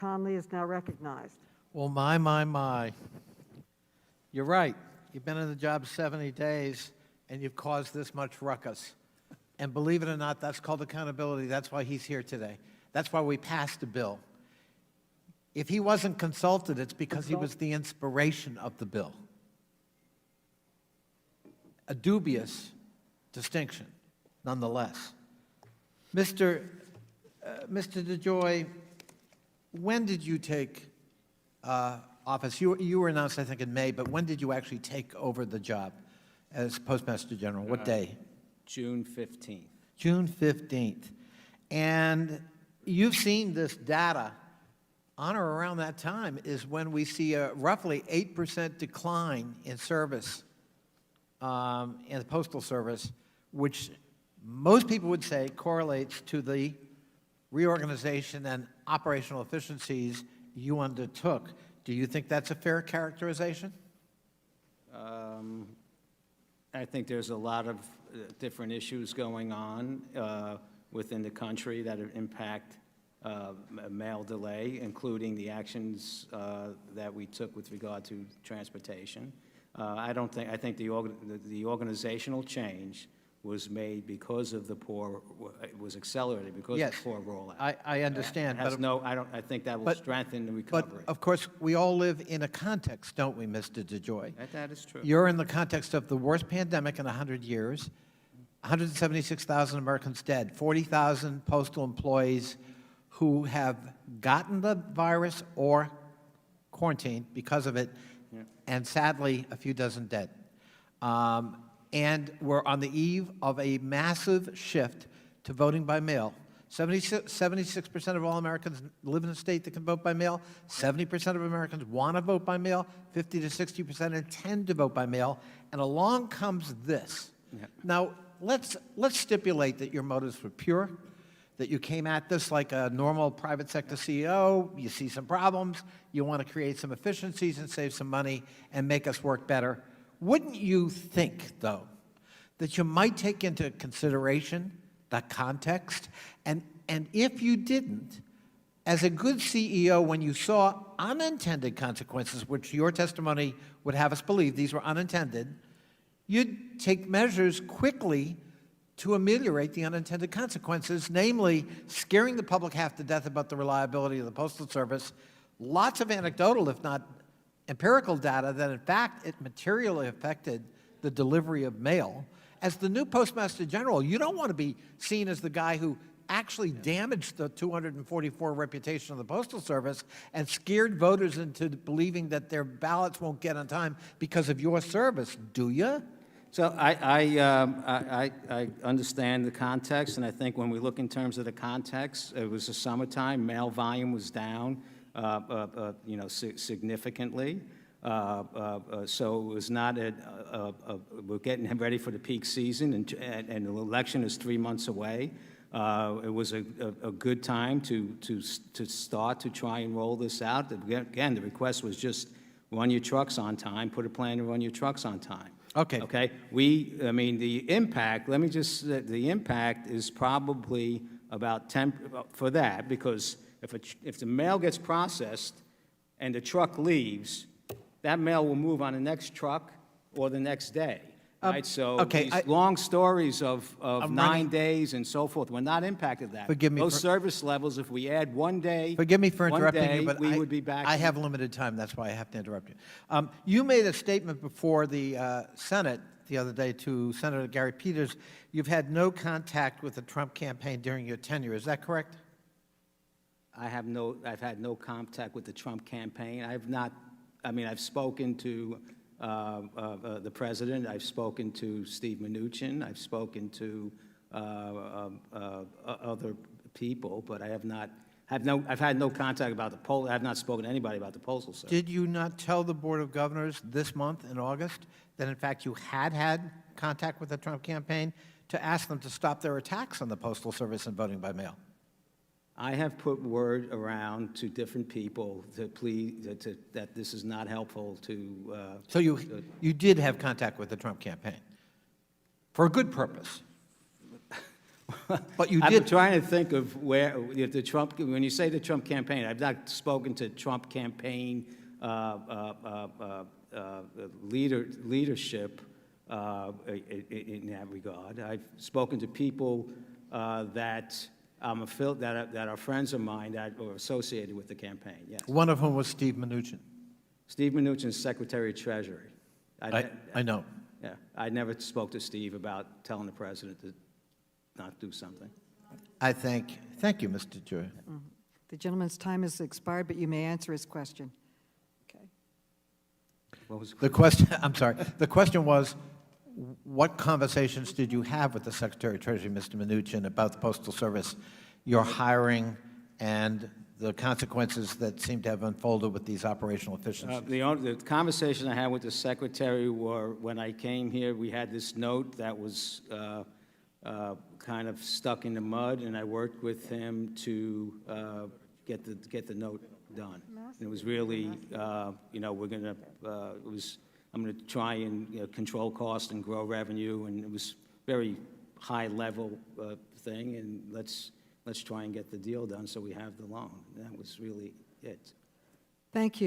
Connolly is now recognized. Well, my. You're right. You've been in the job 70 days, and you've caused this much ruckus. And believe it or not, that's called accountability. That's why he's here today. That's why we passed a bill. If he wasn't consulted, it's because he was the inspiration of the bill. A dubious distinction, nonetheless. Mr. DeJoy, when did you take office? You were announced, I think, in May, but when did you actually take over the job as Postmaster General? What day? June 15th. June 15th. And you've seen this data. On or around that time is when we see a roughly 8% decline in service in the Postal Service, which most people would say correlates to the reorganization and operational efficiencies you undertook. Do you think that's a fair characterization? I think there's a lot of different issues going on within the country that impact mail delay, including the actions that we took with regard to transportation. I think the organizational change was made because of the poor, it was accelerated because of the poor rollout. I understand. I think that will strengthen the recovery. But, of course, we all live in a context, don't we, Mr. DeJoy? That is true. You're in the context of the worst pandemic in 100 years, 176,000 Americans dead, 40,000 postal employees who have gotten the virus or quarantined because of it, and sadly, a few dozen dead. And we're on the eve of a massive shift to voting by mail. 76% of all Americans live in a state that can vote by mail. 70% of Americans want to vote by mail. 50 to 60% intend to vote by mail. And along comes this. Now, let's stipulate that your motives were pure, that you came at this like a normal private sector CEO, you see some problems, you want to create some efficiencies and save some money and make us work better. Wouldn't you think, though, that you might take into consideration the context? And if you didn't, as a good CEO, when you saw unintended consequences, which your testimony would have us believe these were unintended, you'd take measures quickly to ameliorate the unintended consequences, namely scaring the public half to death about the reliability of the Postal Service. Lots of anecdotal, if not empirical data, that in fact it materially affected the delivery of mail. As the new Postmaster General, you don't want to be seen as the guy who actually damaged the 244 reputation of the Postal Service and scared voters into believing that their ballots won't get on time because of your service, do you? So I understand the context, and I think when we look in terms of the context, it was the summertime, mail volume was down, significantly. So it was not we're getting ready for the peak season, and the election is 3 months away. It was a good time to start to try and roll this out. Again, the request was just run your trucks on time, put a plan to run your trucks on time. Okay. Okay. The impact. Let me just. The impact is probably about 10 for that, because if the mail gets processed and the truck leaves, that mail will move on the next truck or the next day. Right. So these long stories of 9 days and so forth, we're not impacted that. Forgive me. Those service levels, if we add 1 day. Forgive me for interrupting you, but we would be back. I have limited time. That's why I have to interrupt you. You made a statement before the Senate the other day to Senator Gerry Peters. You've had no contact with the Trump campaign during your tenure. Is that correct? I've had no contact with the Trump campaign. I've spoken to the president. I've spoken to Steve Mnuchin. I've spoken to other people, but I've had no contact about the poll. I have not spoken to anybody about the Postal Service. Did you not tell the Board of Governors this month in August that in fact you had contact with the Trump campaign to ask them to stop their attacks on the Postal Service and voting by mail? I have put word around to different people to please that this is not helpful to. So you did have contact with the Trump campaign for a good purpose. But you I'm did, trying to think of where, if the Trump, when you say the Trump campaign, I've not spoken to Trump campaign leadership in that regard. I've spoken to people that that are friends of mine that are associated with the campaign, yes. one of whom was Steve Mnuchin. Steve Mnuchin's Secretary of Treasury. I know. Yeah, I never spoke to Steve about telling the president to not do something. Thank you, Mr. DeJoy. The gentleman's time has expired, but you may answer his question. Okay. What was The question, I'm sorry, the question was, what conversations did you have with the Secretary of Treasury, Mr. Mnuchin, about the Postal Service, your hiring, and the consequences that seem to have unfolded with these operational efficiencies? The conversation I had with the secretary were, when I came here, we had this note that was kind of stuck in the mud, and I worked with him to get the note done. And it was really, we're going to, I'm going to try and control cost and grow revenue, and it was very high level thing, and let's try and get the deal done so we have the loan. That was really it. Thank you.